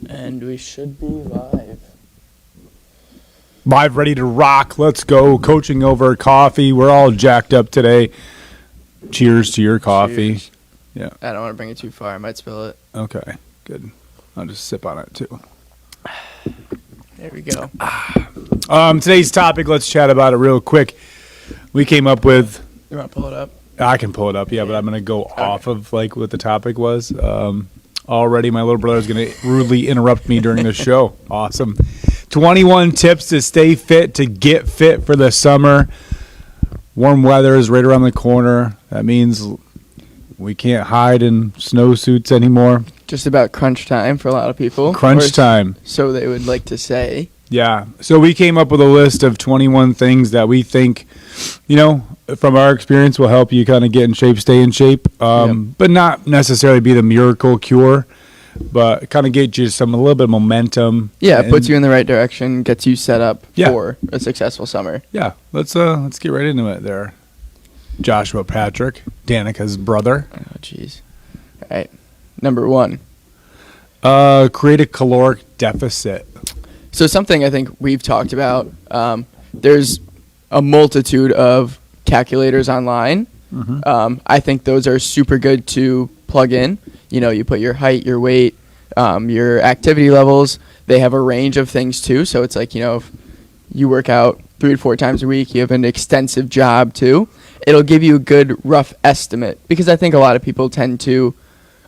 And we should be live. Live, ready to rock. Let's go. Coaching over coffee. We're all jacked up today. Cheers to your coffee. Cheers. Yeah. I don't want to bring it too far. I might spill it. Okay, good. I'll just sip on it too. There we go. Today's topic, let's chat about it real quick. We came up with, You want to pull it up? I can pull it up, yeah, but I'm going to go off of like what the topic was. Already my little brother's going to rudely interrupt me during the show. Awesome. 21 tips to stay fit, to get fit for the summer. Warm weather is right around the corner. That means we can't hide in snowsuits anymore. Just about crunch time for a lot of people. Crunch time. So they would like to say. Yeah. So we came up with a list of 21 things that we think, from our experience will help you kind of get in shape, stay in shape, but not necessarily be the miracle cure, but kind of get you a little bit of momentum. Yeah, it puts you in the right direction, gets you set up Yeah. for a successful summer. Yeah. Let's get right into it there. Joshua Patrick, Danica's brother. Oh, jeez. All right. Number 1. Create a caloric deficit. So something I think we've talked about, there's a multitude of calculators online. I think those are super good to plug in. You put your height, your weight, your activity levels. They have a range of things too. So it's like, if you work out 3 to 4 times a week, you have an extensive job too. It'll give you a good rough estimate, because I think a lot of people tend to,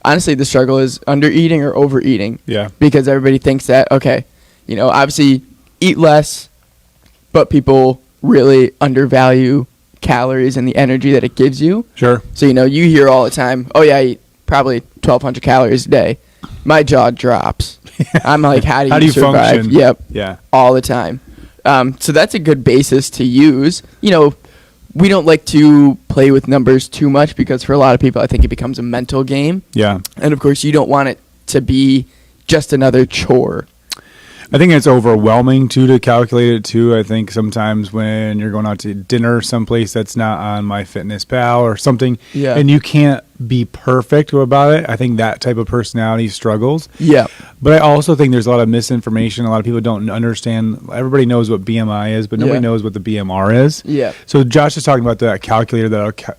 honestly, the struggle is under eating or overeating. Yeah. Because everybody thinks that, okay, obviously eat less, but people really undervalue calories and the energy that it gives you. Sure. So, you hear all the time, oh yeah, I eat probably 1,200 calories a day. My jaw drops. I'm like, how do you survive? Function? Yep. Yeah. All the time. So that's a good basis to use. We don't like to play with numbers too much, because for a lot of people, I think it becomes a mental game. Yeah. And of course, you don't want it to be just another chore. I think it's overwhelming to calculate it too. I think sometimes when you're going out to dinner someplace that's not on MyFitnessPal or something, Yeah. and you can't be perfect about it, I think that type of personality struggles. Yeah. But I also think there's a lot of misinformation. A lot of people don't understand. Everybody knows what BMI is, but nobody Yeah. knows what the BMR is. Yeah. So Josh is talking about that calculator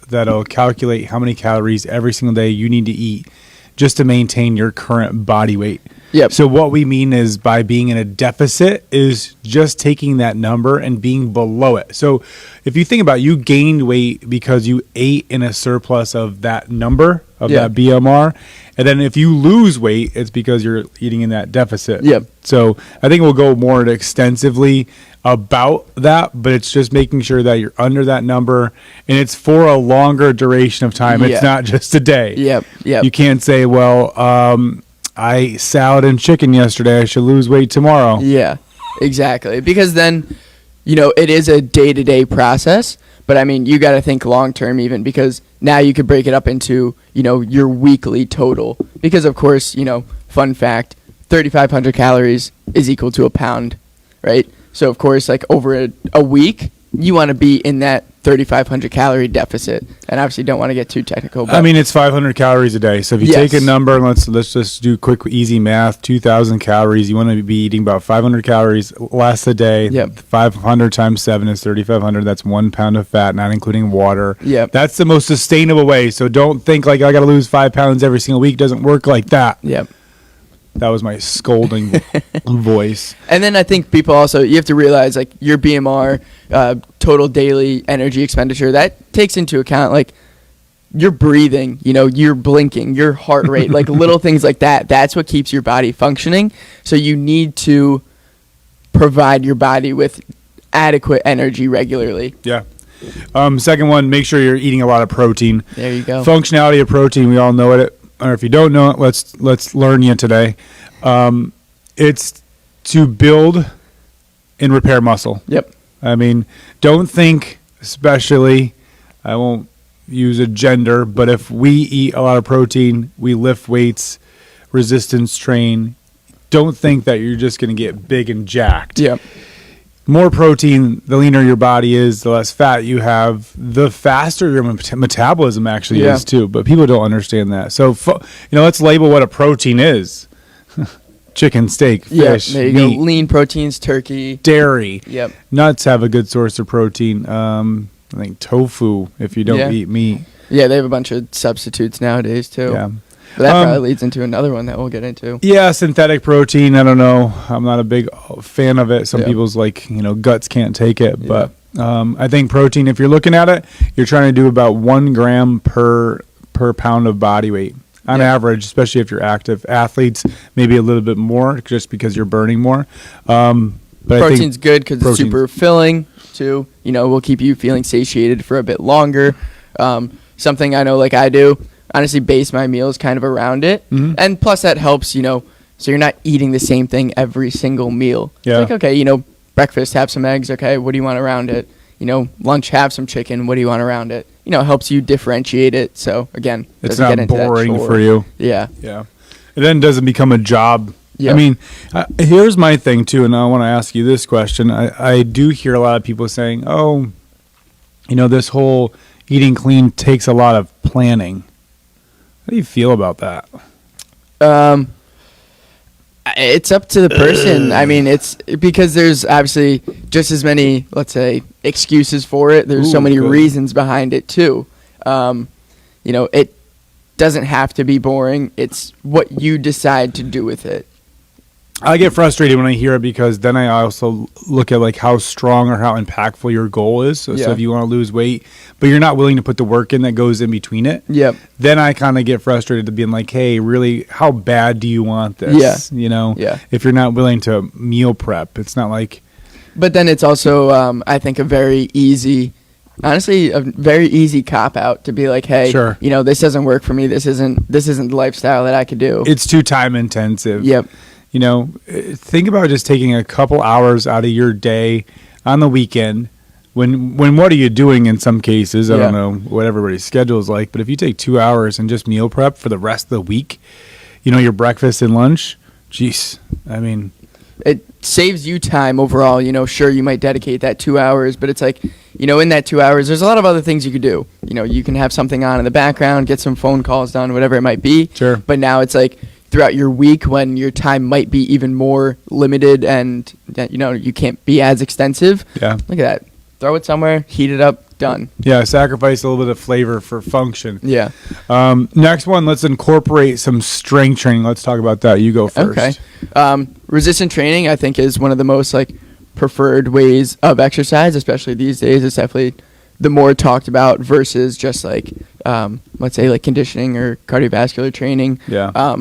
that'll calculate how many calories every single day you need to eat just to maintain your current body weight. Yep. So what we mean is, by being in a deficit, is just taking that number and being below it. So if you think about it, you gained weight because you ate in a surplus of that number, of Yeah. that BMR. And then if you lose weight, it's because you're eating in that deficit. Yep. So I think we'll go more extensively about that, but it's just making sure that you're under that number, and it's for a longer duration of time. Yeah. It's not just a day. Yep. Yep. You can't say, well, I ate salad and chicken yesterday, I should lose weight tomorrow. Yeah, exactly. Because then, it is a day-to-day process. But, you got to think long-term even, because now you could break it up into, your weekly total. Because, of course, fun fact, 3,500 calories is equal to a pound, right? So, of course, like over a week, you want to be in that 3,500 calorie deficit, and obviously don't want to get too technical. But It's 500 calories a day. So if you Yes. take a number, and let's just do quick, easy math. 2,000 calories. You want to be eating about 500 calories less a day. Yep. 500 times 7 is 3,500. That's 1 pound of fat, not including water. Yep. That's the most sustainable way. So don't think like I got to lose 5 pounds every single week. It doesn't work like that. Yep. That was my scolding voice. And then I think people also, you have to realize, like, your BMR, total daily energy expenditure, that takes into account, like, your breathing, you're blinking, your heart rate, like little things like that. That's what keeps your body functioning. So you need to provide your body with adequate energy regularly. Yeah. Second one, make sure you're eating a lot of protein. There you go. Functionality of protein, we all know it. Or if you don't know it, let's learn you today. It's to build and repair muscle. Yep. Don't think, especially, I won't use a gender, but if we eat a lot of protein, we lift weights, resistance train, don't think that you're just going to get big and jacked. Yep. More protein, the leaner your body is, the less fat you have, the faster your metabolism actually is too. But people don't understand that. So, let's label what a protein is. chicken, steak, Yeah, fish, there you meat, go. Lean proteins, turkey. dairy. Yep. Nuts have a good source of protein. I think tofu if you don't Yeah. eat meat. Yeah, they have a bunch of substitutes nowadays too. Yeah. But that probably leads into another one that we'll get into. Yeah, synthetic protein. I don't know. I'm not a big fan of it. Some Yeah. people's guts can't take it. Yeah. But I think protein, if you're looking at it, you're trying to do about 1 gram per pound of body weight on Yeah. average, especially if you're active. Athletes, maybe a little bit more just because you're burning more. But I Protein's think good because it's protein's- super filling too. Will keep you feeling satiated for a bit longer. Something I know, like I do, honestly, base my meals kind of around it, Mhm. and plus that helps. So you're not eating the same thing every single meal. Yeah. It's like, okay, breakfast, have some eggs. Okay, what do you want around it? Lunch, have some chicken. What do you want around it? It helps you differentiate it. So again, it's doesn't not get into that boring chore. for you. Yeah. Yeah. It then doesn't become a job. Yeah. I mean, here's my thing too, and I want to ask you this question. I do hear a lot of people saying, oh, this whole eating clean takes a lot of planning. How do you feel about that? It's up to the person. I mean, it's because there's obviously just as many, let's say, excuses for it. There's so Ooh, many good. reasons behind it too. It doesn't have to be boring. It's what you decide to do with it. I get frustrated when I hear it because then I also look at how strong or how impactful your goal is. So Yeah. if you want to lose weight, but you're not willing to put the work in that goes in between it, Yep. then I kind of get frustrated to being like, hey, really, how bad do you want this? Yeah. Yeah. If you're not willing to meal prep, it's not like, But then it's also, I think, a very easy cop out to be like, hey, Sure. this doesn't work for me. This isn't the lifestyle that I could do. it's too time intensive. Yep. Think about just taking a couple hours out of your day on the weekend. When what are you doing in some cases? I Yeah. don't know what everybody's schedule is like, but if you take 2 hours and just meal prep for the rest of the week, your breakfast and lunch, geez, I mean, It saves you time overall. Sure, you might dedicate that 2 hours, but it's like, in that 2 hours, there's a lot of other things you could do. You can have something on in the background, get some phone calls done, whatever it might be. Sure. But now it's like throughout your week when your time might be even more limited and, you can't be as extensive. yeah. Look at that. Throw it somewhere, heat it up, done. Yeah, sacrifice a little bit of flavor for function. Yeah. Next one, let's incorporate some strength training. Let's talk about that. You go first. Okay. Resistant training, I think, is one of the most preferred ways of exercise, especially these days. It's definitely the more talked about versus just let's say conditioning or cardiovascular training. Yeah.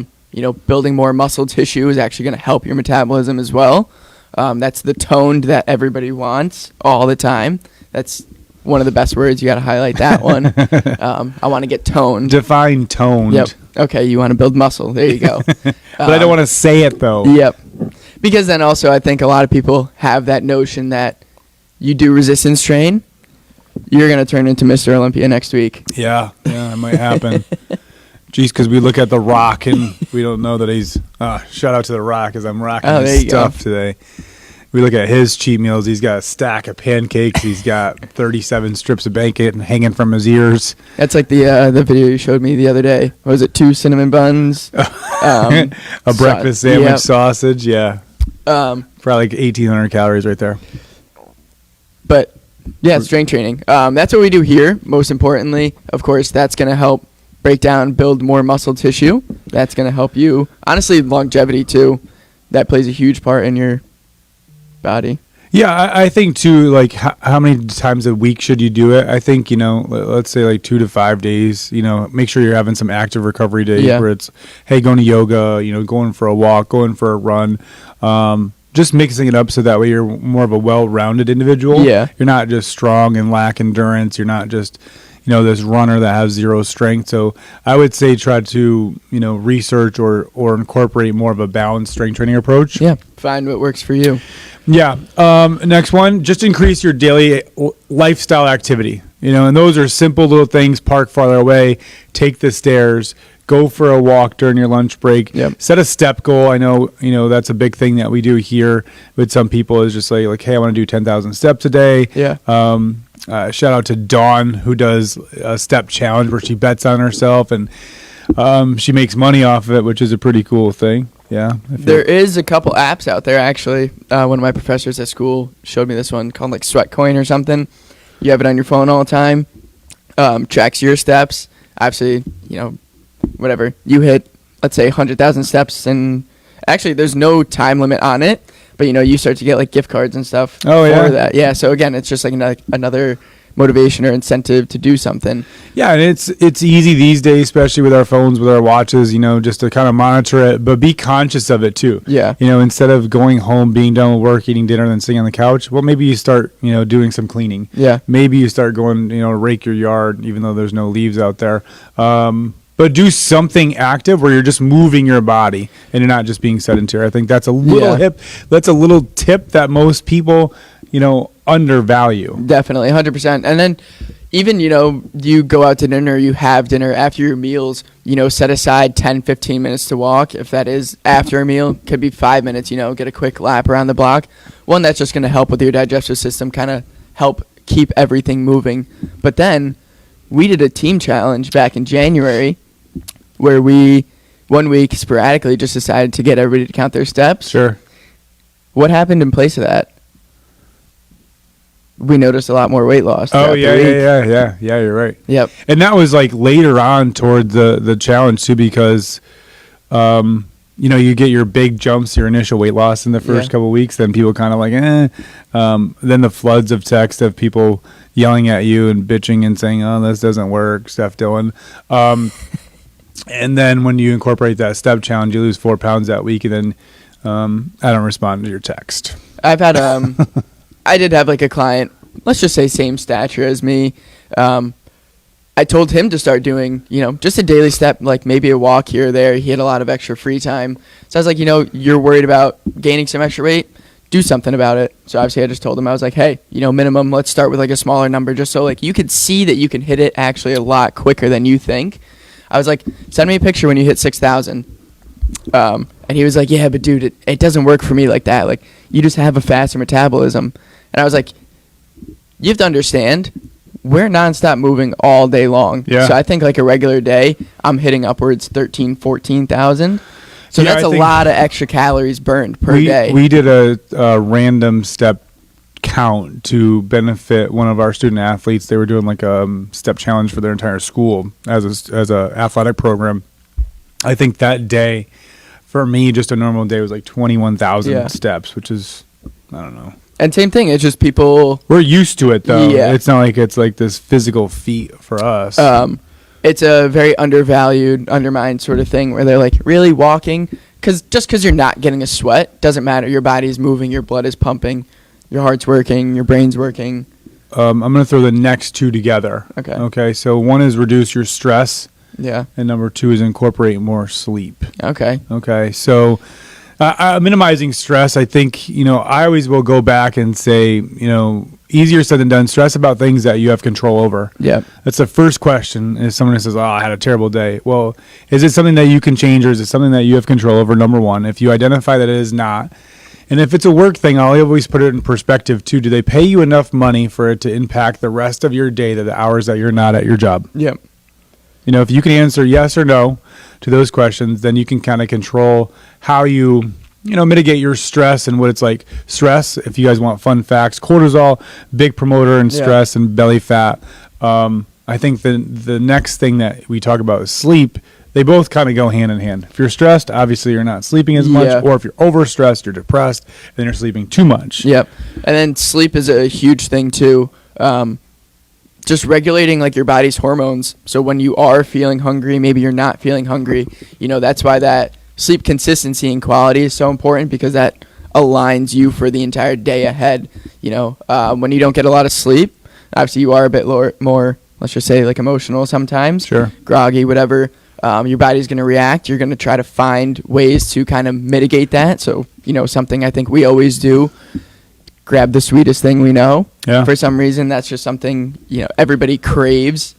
Building more muscle tissue is actually going to help your metabolism as well. That's the toned that everybody wants all the time. That's one of the best words. You got to highlight that one. I want to get toned. Define toned. Yep. Okay, you want to build muscle. There you go. But I don't want to say it though. Yep. Because then also I think a lot of people have that notion that you do resistance train, you're going to turn into Mr. Olympia next week. Yeah, it might happen. Jeez, because we look at The Rock and we don't know that he's. Shout out to The Rock as I'm rocking Oh, his there you stuff go. today. We look at his cheat meals. He's got a stack of pancakes. He's got 37 strips of bacon hanging from his ears. That's like the video you showed me the other day. What was it, 2 cinnamon buns? A breakfast sandwich, Yep. sausage. Yeah, probably like 1,800 calories right there. But yeah, strength training. That's what we do here. Most importantly, of course, that's going to help break down, build more muscle tissue. That's going to help you. Honestly, longevity too. That plays a huge part in your body. Yeah, I think too, how many times a week should you do it? I think, let's say 2 to 5 days, make sure you're having some active recovery days Yeah. where it's, hey, going to yoga, going for a walk, going for a run, just mixing it up so that way you're more of a well-rounded individual. Yeah. You're not just strong and lack endurance. You're not just, this runner that has zero strength. So I would say try to, research or incorporate more of a balanced strength training approach. Yeah. Find what works for you. Yeah. Next one, just increase your daily lifestyle activity. And those are simple little things. Park farther away, take the stairs, go for a walk during your lunch break. Yep. Set a step goal. I know, that's a big thing that we do here with some people is just like, hey, I want to do 10,000 steps a day. Yeah. Shout out to Dawn who does a step challenge where she bets on herself. And She makes money off of it, which is a pretty cool thing. Yeah. There is a couple apps out there, actually. One of my professors at school showed me this one called like Sweatcoin or something. You have it on your phone all the time. Tracks your steps. Obviously, whatever. You hit, let's say, 100,000 steps, and actually there's no time limit on it. But, you start to get like gift cards and stuff for that. Yeah, so again, it's just like another motivation or incentive to do something. Yeah, and it's easy these days, especially with our phones, with our watches, just to kind of monitor it, but be conscious of it too. Yeah. Instead of going home, being done with work, eating dinner, and then sitting on the couch, well, maybe you start, doing some cleaning. Yeah. Maybe you start going, rake your yard, even though there's no leaves out there. But do something active where you're just moving your body and you're not just being sedentary. I think that's a little tip that most people, undervalue. Definitely, 100%. And then even, you go out to dinner, you have dinner after your meals, set aside 10, 15 minutes to walk. If that is after a meal, could be 5 minutes, get a quick lap around the block. One, that's just going to help with your digestive system, kind of help keep everything moving. But then we did a team challenge back in January where we, 1 week sporadically, just decided to get everybody to count their steps. Sure. What happened in place of that? We noticed a lot more weight loss. Oh, yeah, you're right. Yep. And that was like later on toward the challenge too, because, you get your big jumps, your initial weight loss in the first couple of weeks, then people kind of like, then the floods of text of people yelling at you and bitching and saying, oh, this doesn't work, Steph Dillon. And then when you incorporate that step challenge, you lose 4 pounds that week, and then I don't respond to your text. I've had I did have like a client, let's just say same stature as me. I told him to start doing, just a daily step, like maybe a walk here or there. He had a lot of extra free time. So I was like, you're worried about gaining some extra weight, do something about it. So obviously I just told him, I was like, hey, minimum, let's start with like a smaller number, just so like you could see that you can hit it actually a lot quicker than you think. I was like, send me a picture when you hit 6,000. And he was like, yeah, but dude, it doesn't work for me like that. Like, you just have a faster metabolism. And I was like, you have to understand, we're nonstop moving all day long. Yeah. So I think like a regular day, I'm hitting upwards 13, 14,000. So that's a lot of extra calories burned per day. We did a random step count to benefit one of our student athletes. They were doing like a step challenge for their entire school as a athletic program. I think that day, for me, just a normal day was like 21,000 steps, which is, I don't know. And same thing, it's just people... We're used to it, though. Yeah. It's not like it's like this physical feat for us. It's a very undervalued, undermined sort of thing where they're like, really walking? Just because you're not getting a sweat doesn't matter. Your body's moving, your blood is pumping, your heart's working, your brain's working. I'm going to throw the next two together. Okay, so one is reduce your stress. Yeah. And number 2 is incorporate more sleep. Okay, so... minimizing stress, I think, I always will go back and say, easier said than done. Stress about things that you have control over. Yeah. That's the first question. Is someone who says, oh, I had a terrible day. Well, is it something that you can change, or is it something that you have control over? Number one, if you identify that it is not. And if it's a work thing, I'll always put it in perspective too. Do they pay you enough money for it to impact the rest of your day, the hours that you're not at your job? Yep. If you can answer yes or no to those questions, then you can kind of control how you mitigate your stress and what it's like. Stress, if you guys want fun facts, cortisol, big promoter in stress and belly fat. I think the next thing that we talk about is sleep. They both kind of go hand in hand. If you're stressed, obviously you're not sleeping as much, or if you're overstressed, you're depressed, then you're sleeping too much. Yep. And then sleep is a huge thing too. Just regulating like your body's hormones. So when you are feeling hungry, maybe you're not feeling hungry, that's why that sleep consistency and quality is so important, because that aligns you for the entire day ahead. When you don't get a lot of sleep, obviously you are a bit more, let's just say, like emotional sometimes, groggy, whatever. Your body's going to react. You're going to try to find ways to kind of mitigate that. So, something I think we always do, grab the sweetest thing we know. Yeah. For some reason, that's just something, everybody craves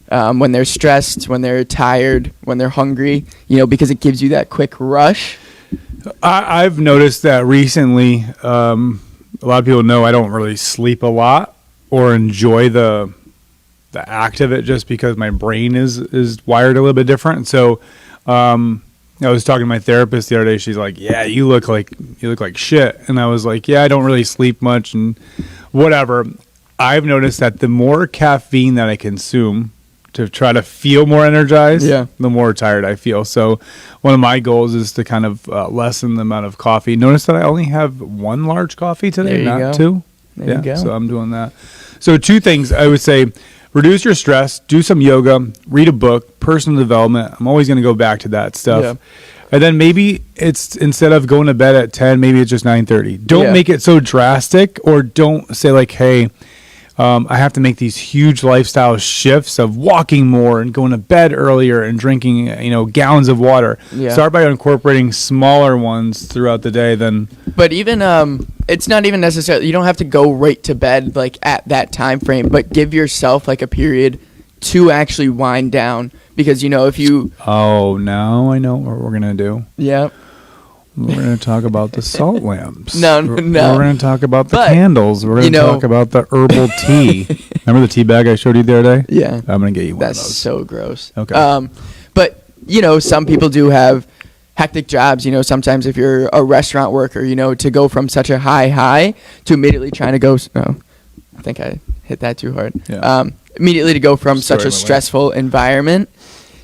when they're stressed, when they're tired, when they're hungry, because it gives you that quick rush. I've noticed that recently. A lot of people know I don't really sleep a lot or enjoy the the act of it, just because my brain is wired a little bit different. So I was talking to my therapist the other day. She's like, "Yeah, you look like shit," and I was like, "Yeah, I don't really sleep much and whatever." I've noticed that the more caffeine that I consume to try to feel more energized, the more tired I feel. So one of my goals is to kind of lessen the amount of coffee. Notice that I only have one large coffee today, not two. There you go. So I'm doing that. So 2 things I would say: reduce your stress, do some yoga, read a book, personal development. I'm always going to go back to that stuff. Yeah. And then maybe it's, instead of going to bed at 10, maybe it's just 9:30. Don't make it so drastic, or don't say like, hey, I have to make these huge lifestyle shifts of walking more and going to bed earlier and drinking, gallons of water. Yeah. Start by incorporating smaller ones throughout the day. But even it's not even necessarily, you don't have to go right to bed like at that time frame, but give yourself like a period to actually wind down, because if you now I know what we're gonna do. Yeah. We're going to talk about the salt lamps. No. We're going to talk about the candles. We're going to talk about the herbal tea. Remember the tea bag I showed you the other day? Yeah. I'm going to get you one of those. That's so gross. Okay. But, some people do have hectic jobs. Sometimes if you're a restaurant worker, to go from such a high to immediately trying to go. Oh, I think I hit that too hard. Yeah. Immediately to go from such a stressful environment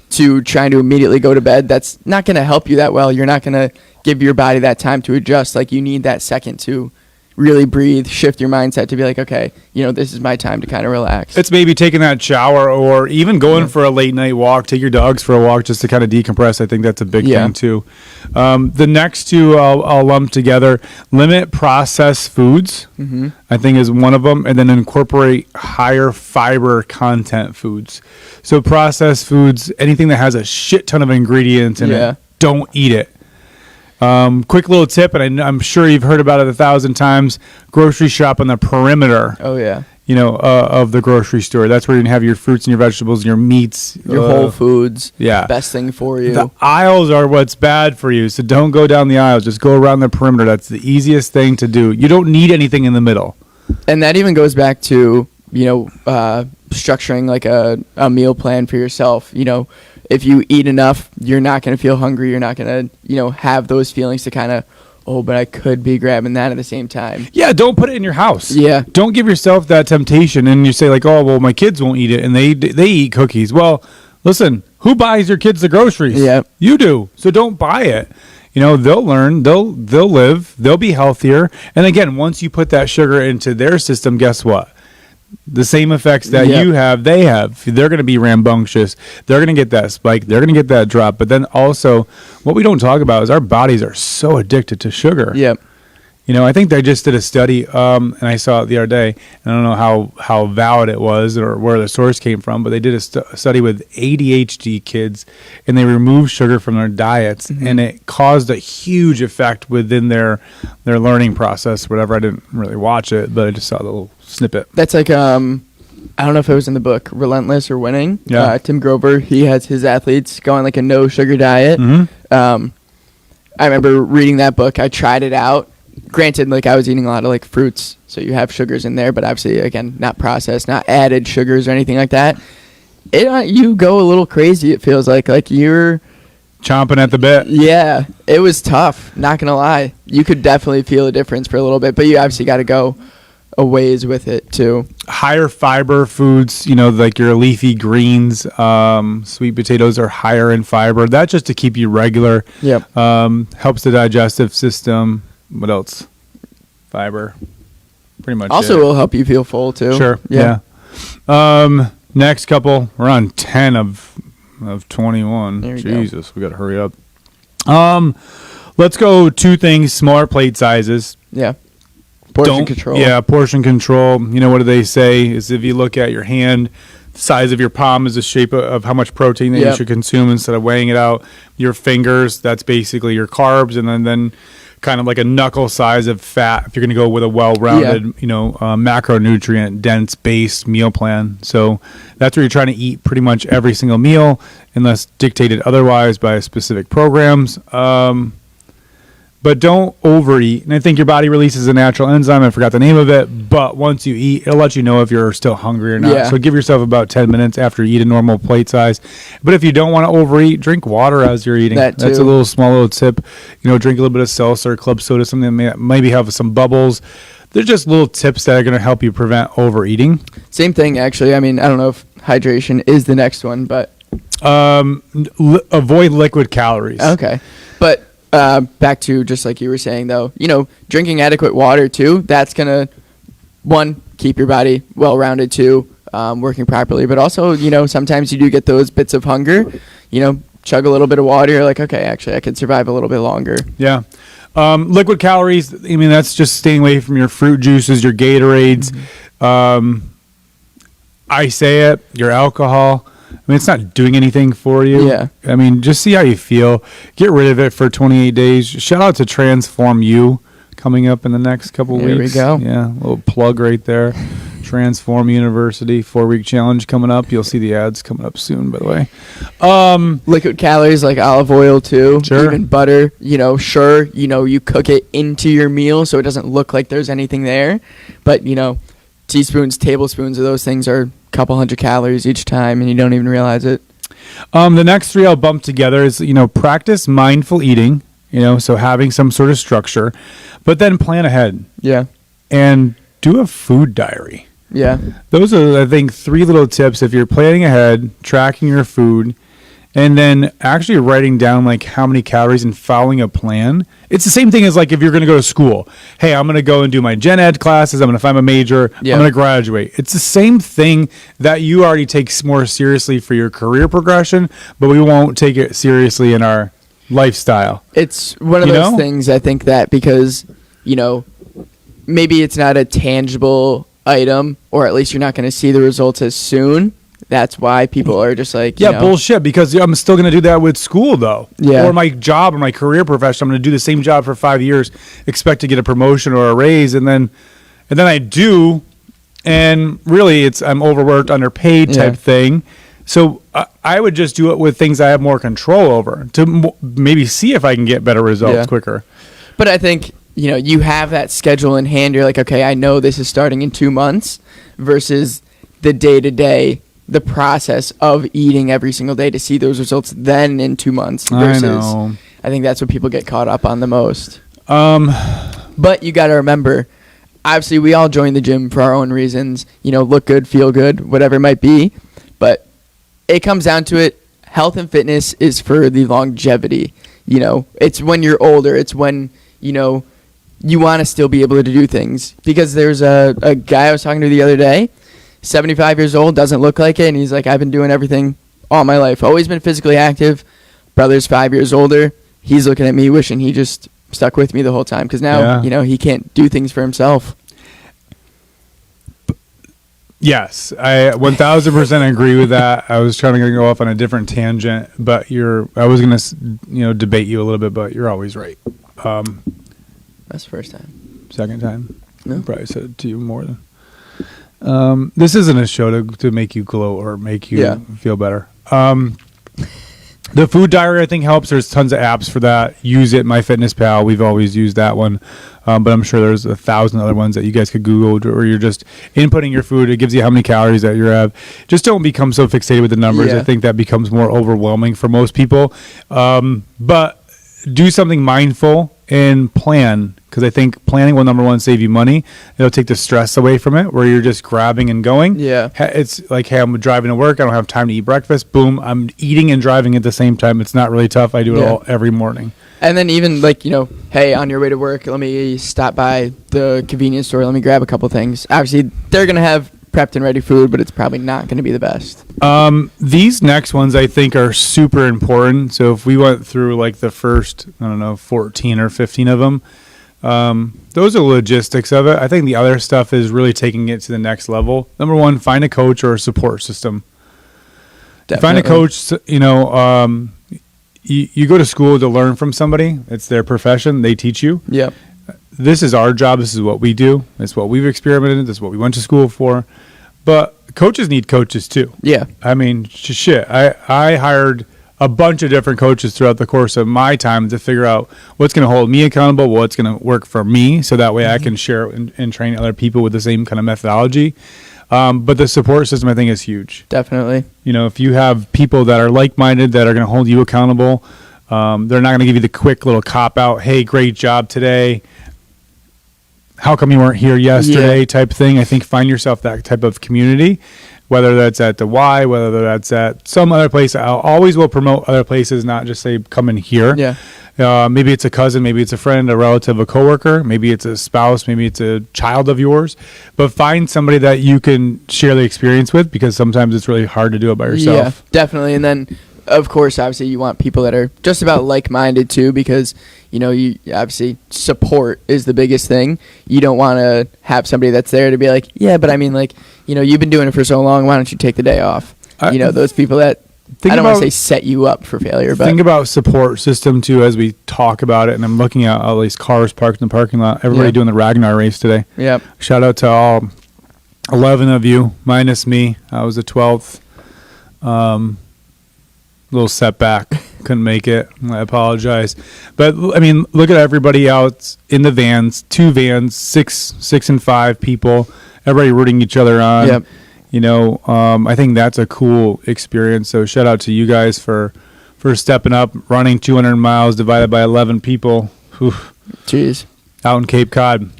to trying to immediately go to bed, that's not going to help you that well. You're not going to give your body that time to adjust. Like, you need that second to really breathe, shift your mindset to be like, okay, this is my time to kind of relax. It's maybe taking that shower, or even going for a late night walk. Take your dogs for a walk just to kind of decompress. I think that's a big thing too. The next 2 I'll lump together. Limit processed foods, I think, is one of them, and then incorporate higher fiber content foods. So processed foods, anything that has a shit ton of ingredients in it, don't eat it. Quick little tip, and I'm sure you've heard about it 1,000 times: grocery shop on the perimeter. Oh yeah. Of the grocery store. That's where you can have your fruits and your vegetables and your meats, your whole foods. Yeah, best thing for you. The aisles are what's bad for you, so don't go down the aisles. Just go around the perimeter. That's the easiest thing to do. You don't need anything in the middle. And that even goes back to structuring like a meal plan for yourself. If you eat enough, you're not going to feel hungry. You're not going to, have those feelings to kind of, but I could be grabbing that at the same time. Yeah, don't put it in your house. Yeah. Don't give yourself that temptation. And you say like, my kids won't eat it, and they eat cookies. Well, listen, who buys your kids the groceries? Yeah. You do. So don't buy it. They'll learn, they'll live, they'll be healthier. And again, once you put that sugar into their system, guess what? The same effects that you have, they have. They're going to be rambunctious. They're going to get that spike. They're going to get that drop. But then also, what we don't talk about is our bodies are so addicted to sugar. Yep. I think they just did a study, and I saw it the other day. And I don't know how valid it was or where the source came from, but they did a study with ADHD kids, and they removed sugar from their diets, and it caused a huge effect within their learning process. Whatever. I didn't really watch it, but I just saw the little snippet. That's like I don't know if it was in the book Relentless or Winning. Yeah. Tim Grover, he has his athletes go on like a no sugar diet. I remember reading that book. I tried it out. Granted, like, I was eating a lot of like fruits, so you have sugars in there, but obviously, again, not processed, not added sugars or anything like that. You go a little crazy. It feels like you're chomping at the bit. Yeah, it was tough. Not gonna lie, you could definitely feel a difference for a little bit, but you obviously got to go a ways with it too. Higher fiber foods, like your leafy greens, sweet potatoes are higher in fiber. That's just to keep you regular. Yep. Helps the digestive system. What else? Fiber. Pretty much. Also will help you feel full too. Sure. Yeah. Next couple. We're on 10 of 21. Jesus, we got to hurry up. Let's go 2 things. Smaller plate sizes. Yeah. Portion control. Yeah, portion control. What do they say? Is if you look at your hand, the size of your palm is the shape of how much protein that you should consume instead of weighing it out. Your fingers, that's basically your carbs, and then kind of like a knuckle size of fat if you're going to go with a well-rounded, macronutrient dense based meal plan. So that's where you're trying to eat pretty much every single meal unless dictated otherwise by specific programs. but don't overeat. And I think your body releases a natural enzyme. I forgot the name of it, but once you eat, it'll let you know if you're still hungry or not. Yeah. So give yourself about 10 minutes after you eat a normal plate size. But if you don't want to overeat, drink water as you're eating. That That's too. a little small little tip. Drink a little bit of seltzer, club soda, something that maybe have some bubbles. They're just little tips that are going to help you prevent overeating. Same thing, actually. I mean, I don't know if hydration is the next one, but Avoid liquid calories. okay. But back to just like you were saying, though, drinking adequate water too. That's gonna, one, keep your body well-rounded, two, working properly. But also, sometimes you do get those bits of hunger. Chug a little bit of water. You're like, okay, actually, I can survive a little bit longer. Yeah. Liquid calories, that's just staying away from your fruit juices, your Gatorades. I say it, your alcohol. It's not doing anything for you. Yeah. Just see how you feel. Get rid of it for 28 days. Shout out to Transform You coming up in the next couple There weeks. we go. Yeah, a little plug right there. Transform University 4-week challenge coming up. You'll see the ads coming up soon, by the way. Liquid calories like olive oil too. Sure. Even butter. Sure, you cook it into your meal so it doesn't look like there's anything there. But, teaspoons, tablespoons of those things are a couple hundred calories each time, and you don't even realize it. The next three I'll bump together is, practice mindful eating, so having some sort of structure, but then plan ahead Yeah. and do a food diary. Yeah. Those are, I think, three little tips. If you're planning ahead, tracking your food, and then actually writing down like how many calories and following a plan. It's the same thing as like if you're going to go to school. Hey, I'm going to go and do my gen ed classes. I'm going to find my major. Yeah. I'm going to graduate. It's the same thing that you already take more seriously for your career progression, but we won't take it seriously in our lifestyle. It's one of You those know? things, I think, that because, maybe it's not a tangible item, or at least you're not going to see the results as soon. That's why people are just like, Bullshit, because I'm still going to do that with school, though. Yeah. Or my job or my career profession. I'm going to do the same job for 5 years, expect to get a promotion or a raise, and then I do, and really I'm overworked, underpaid type Yeah. thing. So I would just do it with things I have more control over to maybe see if I can get better results Yeah. quicker. But I think, you have that schedule in hand. You're like, okay, I know this is starting in 2 months versus the day-to-day, the process of eating every single day to see those results then in 2 months versus I know. I think that's what people get caught up on the most. But you got to remember, obviously we all join the gym for our own reasons, look good, feel good, whatever it might be. But it comes down to it, health and fitness is for the longevity. It's when you're older. It's when, you want to still be able to do things. Because there's a guy I was talking to the other day, 75 years old, doesn't look like it, and he's like, I've been doing everything all my life. Always been physically active. Brother's 5 years older. He's looking at me wishing he just stuck with me the whole time because now, Yeah. he can't do things for himself. Yes, I 1000% agree with that. I was trying to go off on a different tangent, but I was going to, debate you a little bit, but you're always right. That's the first time. Second time. No. I probably said it to you more than. This isn't a show to make you glow or make you feel better. The food diary, I think, helps. There's tons of apps for that. Use it, MyFitnessPal. We've always used that one. But I'm sure there's 1,000 other ones that you guys could Google, or you're just inputting your food. It gives you how many calories that you have. Just don't become so fixated with the numbers. Yeah. I think that becomes more overwhelming for most people. But do something mindful and plan, because I think planning will, number one, save you money. It'll take the stress away from it, where you're just grabbing and going. Yeah. It's like, hey, I'm driving to work. I don't have time to eat breakfast. Boom, I'm eating and driving at the same time. It's not really tough. I do it all every morning. And then even like, hey, on your way to work, let me stop by the convenience store. Let me grab a couple things. Obviously, they're going to have prepped and ready food, but it's probably not going to be the best. These next ones I think are super important. So if we went through like the first, 14 or 15 of them, those are logistics of it. I think the other stuff is really taking it to the next level. Number one, find a coach or a support system. Find a coach, you go to school to learn from somebody. It's their profession. They teach you. Yep. This is our job. This is what we do. It's what we've experimented. This is what we went to school for. But coaches need coaches too. Yeah. I mean, shit. I hired a bunch of different coaches throughout the course of my time to figure out what's going to hold me accountable, what's going to work for me, so that way I can share and train other people with the same kind of methodology. But the support system, I think, is huge. Definitely. If you have people that are like-minded, that are going to hold you accountable, they're not going to give you the quick little cop-out, hey, great job today, how come you weren't here yesterday type thing. I think find yourself that type of community, whether that's at the Y, whether that's at some other place. I always will promote other places, not just say come in here. Yeah. Maybe it's a cousin, maybe it's a friend, a relative, a coworker, maybe it's a spouse, maybe it's a child of yours. But find somebody that you can share the experience with, because sometimes it's really hard to do it by yourself. Yeah, definitely. And then, of course, obviously, you want people that are just about like-minded too, because you obviously support is the biggest thing. You don't want to have somebody that's there to be like, yeah, but I mean, like, you've been doing it for so long. Why don't you take the day off? Those people that I don't want to say set you up for failure, but think about support system too as we talk about it. And I'm looking at all these cars parked in the parking lot. Everybody doing the Ragnar race today. Yep. Shout out to all 11 of you, minus me. I was the 12th. Little setback, couldn't make it. I apologize. But I mean, look at everybody out in the vans, 2 vans, six and 5 people, everybody rooting each other on. Yep. I think that's a cool experience. So shout out to you guys for stepping up, running 200 miles divided by 11 people. Whew. Jeez. Out in Cape Cod.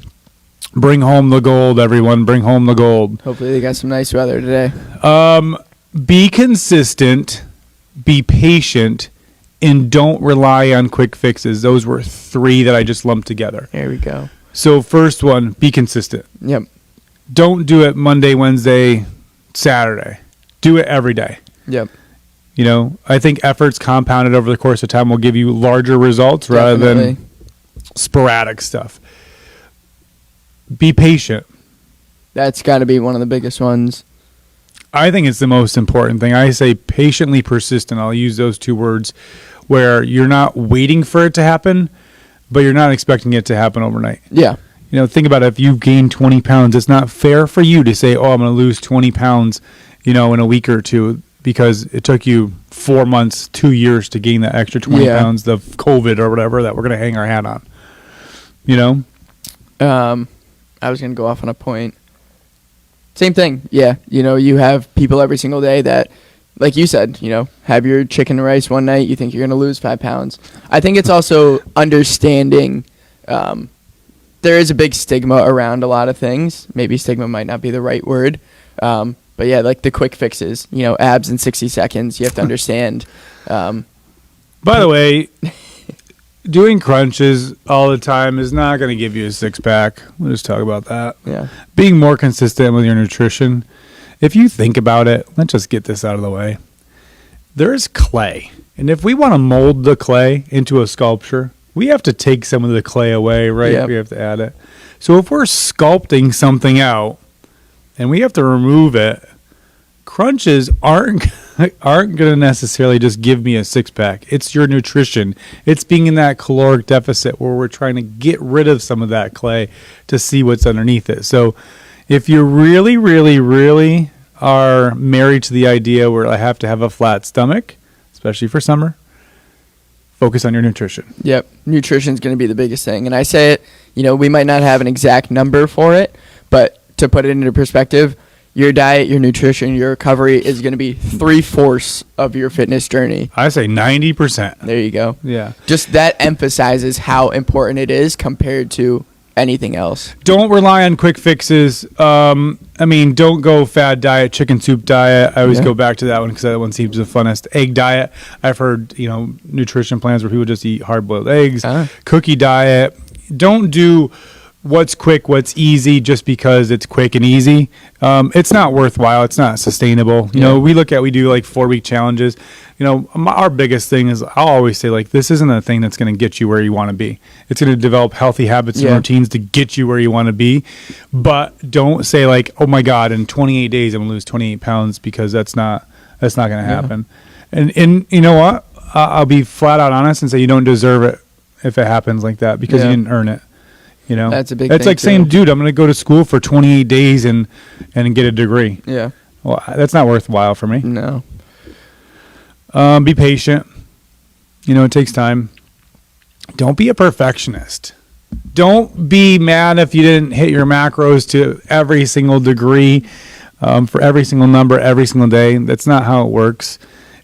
Bring home the gold, everyone. Bring home the gold. Hopefully they got some nice weather today. Be consistent. Be patient, and don't rely on quick fixes. Those were 3 that I just lumped together. There we go. So first one, be consistent. Yep. Don't do it Monday, Wednesday, Saturday. Do it every day. Yep. I think efforts compounded over the course of time will give you larger results rather than sporadic stuff. Be patient. That's got to be one of the biggest ones. I think it's the most important thing. I say patiently persistent. I'll use those 2 words, where you're not waiting for it to happen, but you're not expecting it to happen overnight. Yeah. Think about it. If you've gained 20 pounds, it's not fair for you to say, oh, I'm going to lose 20 pounds, in a week or 2, because it took you 4 months, 2 years to gain that extra 20 pounds of COVID or whatever that we're going to hang our hat on. I was going to go off on a point. Same thing. Yeah. You have people every single day that, like you said, have your chicken and rice one night. You think you're going to lose 5 pounds. I think it's also understanding there is a big stigma around a lot of things. Maybe stigma might not be the right word. But yeah, like the quick fixes, abs in 60 seconds. You have to understand. By the way, doing crunches all the time is not going to give you a 6-pack. We'll just talk about that. Yeah. Being more consistent with your nutrition. If you think about it, let's just get this out of the way. There is clay. And if we want to mold the clay into a sculpture, we have to take some of the clay away, right? Yep. We have to add it. So if we're sculpting something out and we have to remove it, crunches aren't going to necessarily just give me a 6-pack. It's your nutrition. It's being in that caloric deficit where we're trying to get rid of some of that clay to see what's underneath it. So if you really, really, really are married to the idea where I have to have a flat stomach, especially for summer, focus on your nutrition. Yep. Nutrition is going to be the biggest thing. And I say it, we might not have an exact number for it, but to put it into perspective, your diet, your nutrition, your recovery is going to be 3/4 of your fitness journey. I say 90%. There you go. Yeah. Just that emphasizes how important it is compared to anything else. Don't rely on quick fixes. Don't go fad diet, chicken soup diet. I always go back to that one because that one seems the funnest. Egg diet. I've heard, nutrition plans where people just eat hard-boiled eggs. Cookie diet. Don't do what's quick, what's easy just because it's quick and easy. It's not worthwhile. It's not sustainable. We do like 4-week challenges. Our biggest thing is I'll always say, like, this isn't a thing that's going to get you where you want to be. It's going to develop healthy habits and routines to get you where you want to be. But don't say like, oh my God, in 28 days I'm going to lose 28 pounds, because that's not going to happen. And you know what? I'll be flat out honest and say you don't deserve it if it happens like that, because you didn't earn it. That's a big That's thing like saying, dude, I'm going to go to school for 28 days and get a degree. Yeah. Well, that's not worthwhile for me. No. Be patient. It takes time. Don't be a perfectionist. Don't be mad if you didn't hit your macros to every single degree, for every single number, every single day. That's not how it works.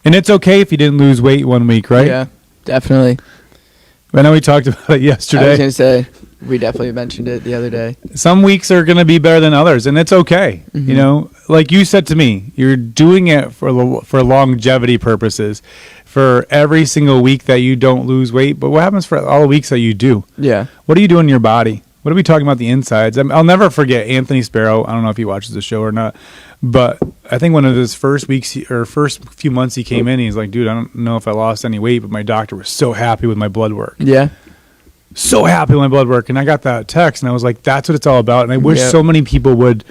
And it's okay if you didn't lose weight one week, right? Yeah, definitely. I know we talked about it I yesterday. was going to say, we definitely mentioned it the other day. Some weeks are going to be better than others, and it's okay. Like you said to me, you're doing it for longevity purposes, for every single week that you don't lose weight. But what happens for all the weeks that you do? Yeah. What are you doing in your body? What are we talking about the insides? I'll never forget Anthony Sparrow. I don't know if he watches the show or not, but I think one of his first weeks or first few months he came in, he's like, dude, I don't know if I lost any weight, but my doctor was so happy with my blood work. Yeah. So happy with my blood work. And I got that text and I was like, that's what it's all about. And I wish Yep. so many people would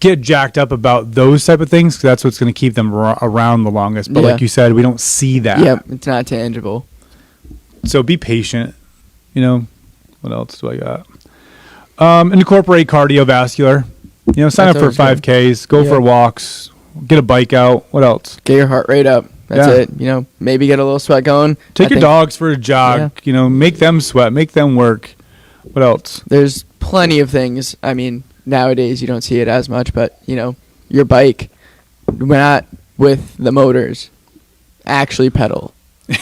get jacked up about those type of things, because that's what's going to keep them around the longest. But Yeah. like you said, we don't see that. Yep. It's not tangible. So be patient. What else do I got? Incorporate cardiovascular. Sign up That's for always good. 5Ks, go for Yep. walks, get a bike out. What else? Get your heart rate up. That's Yeah. it. Maybe get a little sweat going. Take I your think dogs for a jog. Make them sweat, make them work. What else? There's plenty of things. I mean, nowadays you don't see it as much, but, your bike, not with the motors, actually pedal.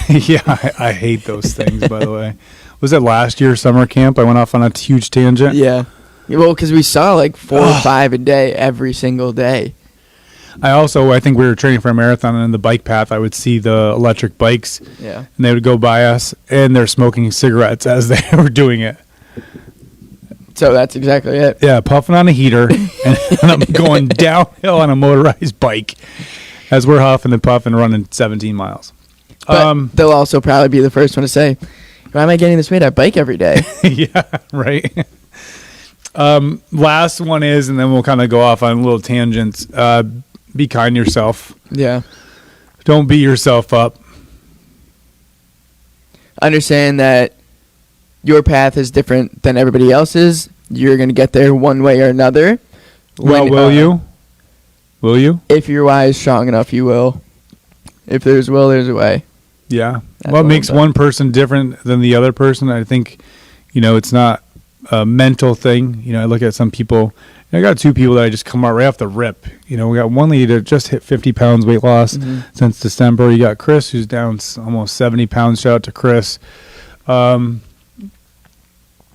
Yeah, I hate those things, by the way. Was it last year, summer camp? I went off on a huge tangent. Yeah. Well, because we saw like 4 or 5 a day every single day. I think we were training for a marathon, and in the bike path, I would see the electric bikes, Yeah. and they would go by us, and they're smoking cigarettes as they were doing it. So that's exactly it. Yeah, puffing on a heater, and I'm going downhill on a motorized bike as we're huffing and puffing, running 17 miles. But they'll also probably be the first one to say, why am I getting this weight? I bike every day. Yeah, right. Last one is, and then we'll kind of go off on little tangents. Be kind to yourself. Yeah. Don't beat yourself up. Understand that your path is different than everybody else's. You're going to get there one way or another. Well, will you? Will you? If your why is strong enough, you will. If there's will, there's a way. Yeah. That's What all makes I'm one person different than the other person? I think, it's not a mental thing. I look at some people. I got 2 people that I just come out right off the rip. We got one lady that just hit 50 pounds weight loss since December. You got Chris, who's down almost 70 pounds. Shout out to Chris.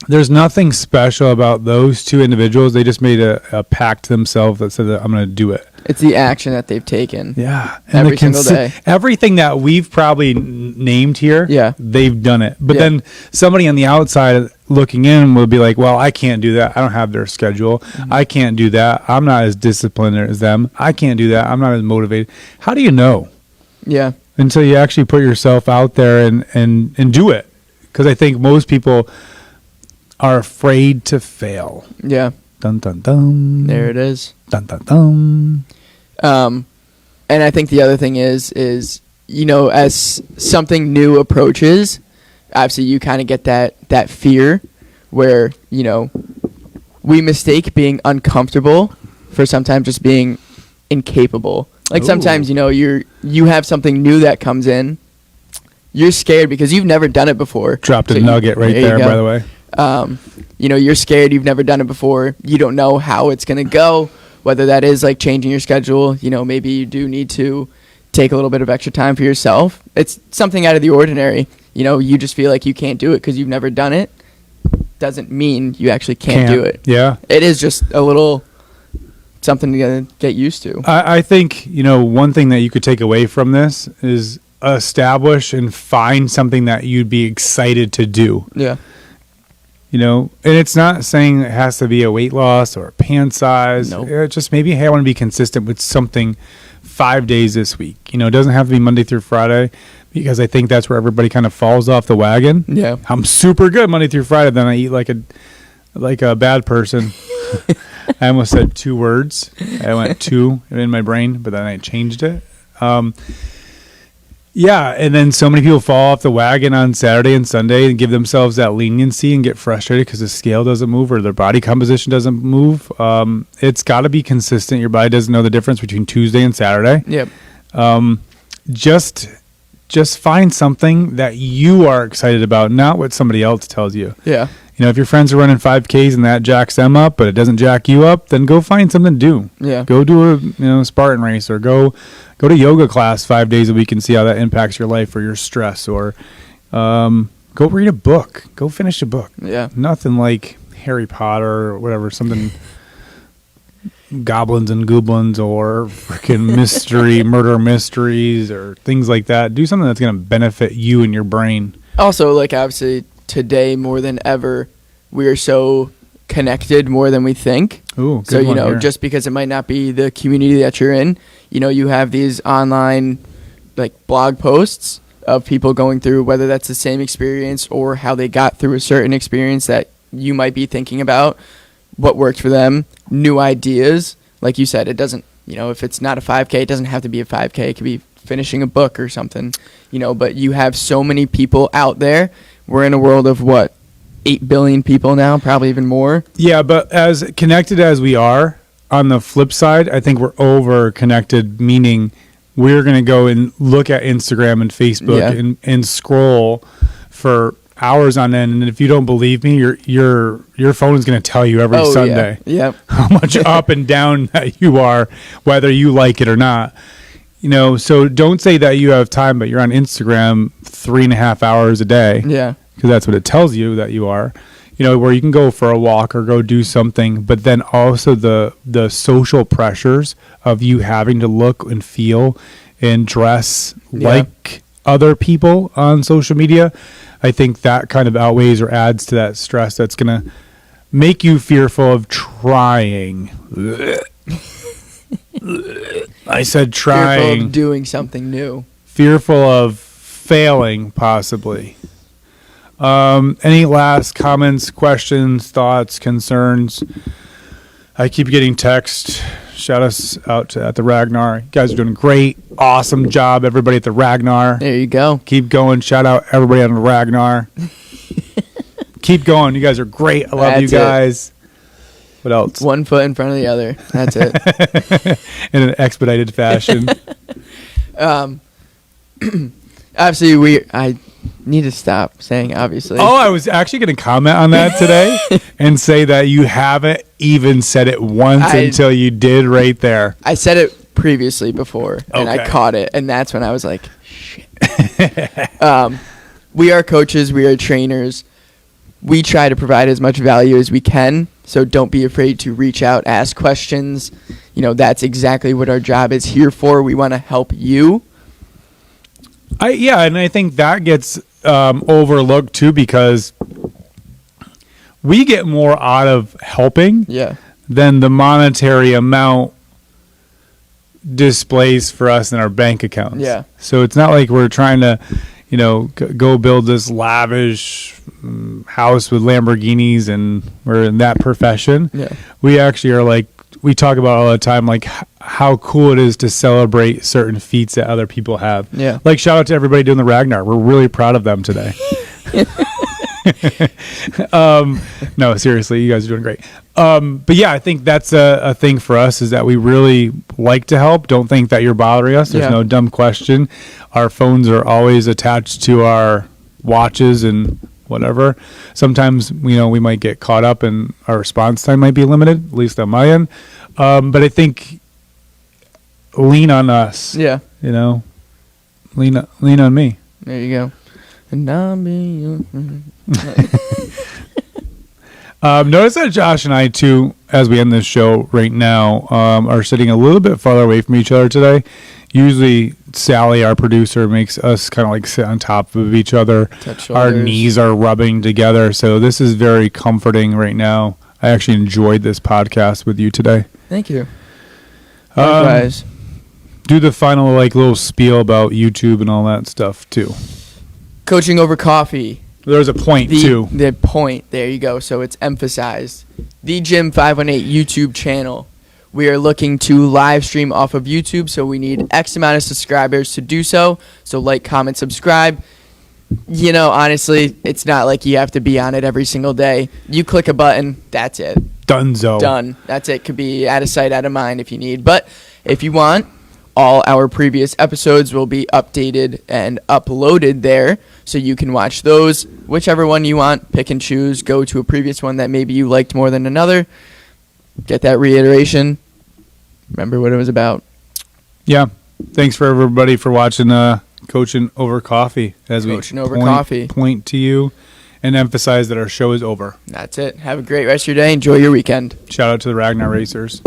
There's nothing special about those 2 individuals. They just made a pact to themselves that said that I'm going to do it. It's the action that they've taken. Yeah. Every single day. Everything that we've probably named here, Yeah. they've done it. But Yeah. then somebody on the outside looking in will be like, well, I can't do that. I don't have their schedule. I can't do that. I'm not as disciplined as them. I can't do that. I'm not as motivated. How do you know? Yeah. Until you actually put yourself out there and do it. Because I think most people are afraid to fail. Yeah. Dun, dun, dun. There it is. Dun, dun, dun. And I think the other thing is, as something new approaches, obviously you kind of get that fear where, we mistake being uncomfortable for sometimes just being incapable. Like Ooh. sometimes, you have something new that comes in. You're scared because you've never done it before. Dropped So a nugget right you there, go. by the way. You're scared. You've never done it before. You don't know how it's going to go, whether that is like changing your schedule. Maybe you do need to take a little bit of extra time for yourself. It's something out of the ordinary. You just feel like you can't do it because you've never done it. Doesn't mean you actually can't do it. Yeah. It is just a little something to get used to. I think, one thing that you could take away from this is establish and find something that you'd be excited to do. Yeah. And it's not saying it has to be a weight loss or a pant size. Nope. Just maybe, hey, I want to be consistent with something 5 days this week. It doesn't have to be Monday through Friday, because I think that's where everybody kind of falls off the wagon. Yeah. I'm super good Monday through Friday, then I eat like a bad person. I almost said 2 words. I went 2 in my brain, but then I changed it. Yeah, and then so many people fall off the wagon on Saturday and Sunday and give themselves that leniency and get frustrated because the scale doesn't move or their body composition doesn't move. It's got to be consistent. Your body doesn't know the difference between Tuesday and Saturday. Yep. Just just find something that you are excited about, not what somebody else tells you. Yeah. You know, if your friends are running 5Ks and that jacks them up, but it doesn't jack you up, then go find something to do. Yeah. Go do a Spartan race, or go to yoga class 5 days a week and see how that impacts your life or your stress, or go read a book. Go finish a book. Yeah. Nothing like Harry Potter or whatever, something goblins and goblins, or freaking murder mysteries, or things like that. Do something that's going to benefit you and your brain. Also, like, obviously, today more than ever, we are so connected more than we think. Ooh, good so, you one know, here. just because it might not be the community that you're in, you know, you have these online, like, blog posts of people going through, whether that's the same experience or how they got through a certain experience that you might be thinking about, what worked for them, new ideas. Like you said, it doesn't, you know, if it's not a 5K, it doesn't have to be a 5K. It could be finishing a book or something, you know, but you have so many people out there. We're in a world of, 8 billion people now, probably even more. Yeah, but as connected as we are, on the flip side, I think we're over connected, meaning we're going to go and look at Instagram and Facebook and scroll for hours on end. And if you don't believe me, your phone is going to tell you every Sunday how much up and down that you are, whether you like it or not. You know, so don't say that you have time, but you're on Instagram 3.5 hours a day. Yeah. Because that's what it tells you that you are. You know, where you can go for a walk or go do something, but then also the social pressures of you having to look and feel and dress like other people on social media. I think that kind of outweighs or adds to that stress that's going to make you fearful of trying. I said trying. Fearful of doing something new. Fearful of failing, possibly. Any last comments, questions, thoughts, concerns? I keep getting text. Shout us out at the Ragnar. You guys are doing great. Awesome job, everybody at the Ragnar. There you go. Keep going. Shout out everybody on the Ragnar. Keep going. You guys are great. I love you guys. What else? One foot in front of the other. That's it. In an expedited fashion. Obviously, I need to stop saying obviously. Oh, I was actually going to comment on that today and say that you haven't even said it once until you did right there. I said it previously before, and I caught it, and that's when I was like, shit. We are coaches. We are trainers. We try to provide as much value as we can, so don't be afraid to reach out, ask questions. You know, that's exactly what our job is here for. We want to help you. And I think that gets overlooked too, because we get more out of helping than the monetary amount displays for us in our bank accounts. Yeah. So it's not like we're trying to, you know, go build this lavish house with Lamborghinis and we're in that profession. Yeah. We actually are like, we talk about all the time, like how cool it is to celebrate certain feats that other people have. Yeah. Like shout out to everybody doing the Ragnar. We're really proud of them today. No, seriously, you guys are doing great. But yeah, I think that's a thing for us, is that we really like to help. Don't think that you're bothering us. There's no dumb question. Our phones are always attached to our watches and whatever. Sometimes, you know, we might get caught up and our response time might be limited, at least on my end. But I think lean on us. Yeah. You know, lean on me. There you go. And I'll be notice that Josh and I, too, as we end this show right now, are sitting a little bit farther away from each other today. Usually, Sally, our producer, makes us kind of like sit on top of each other. Our knees are rubbing together. So this is very comforting right now. I actually enjoyed this podcast with you today. Thank you. Likewise. Do the final little spiel about YouTube and all that stuff, too. Coaching over coffee. There's a point, too. The point. There you go. So it's emphasized. The Gym 518 YouTube channel. We are looking to live stream off of YouTube, so we need X amount of subscribers to do so. So like, comment, subscribe. You know, honestly, it's not like you have to be on it every single day. You click a button, that's it. Dunzo. Done. That's it. Could be out of sight, out of mind if you need. But if you want, all our previous episodes will be updated and uploaded there, so you can watch those. Whichever one you want, pick and choose. Go to a previous one that maybe you liked more than another. Get that reiteration. Remember what it was about. Yeah. Thanks for everybody for watching Coaching Over Coffee as Coaching we Over Coffee. point to you and emphasize that our show is over. That's it. Have a great rest of your day. Enjoy your weekend. Shout out to the Ragnar Racers.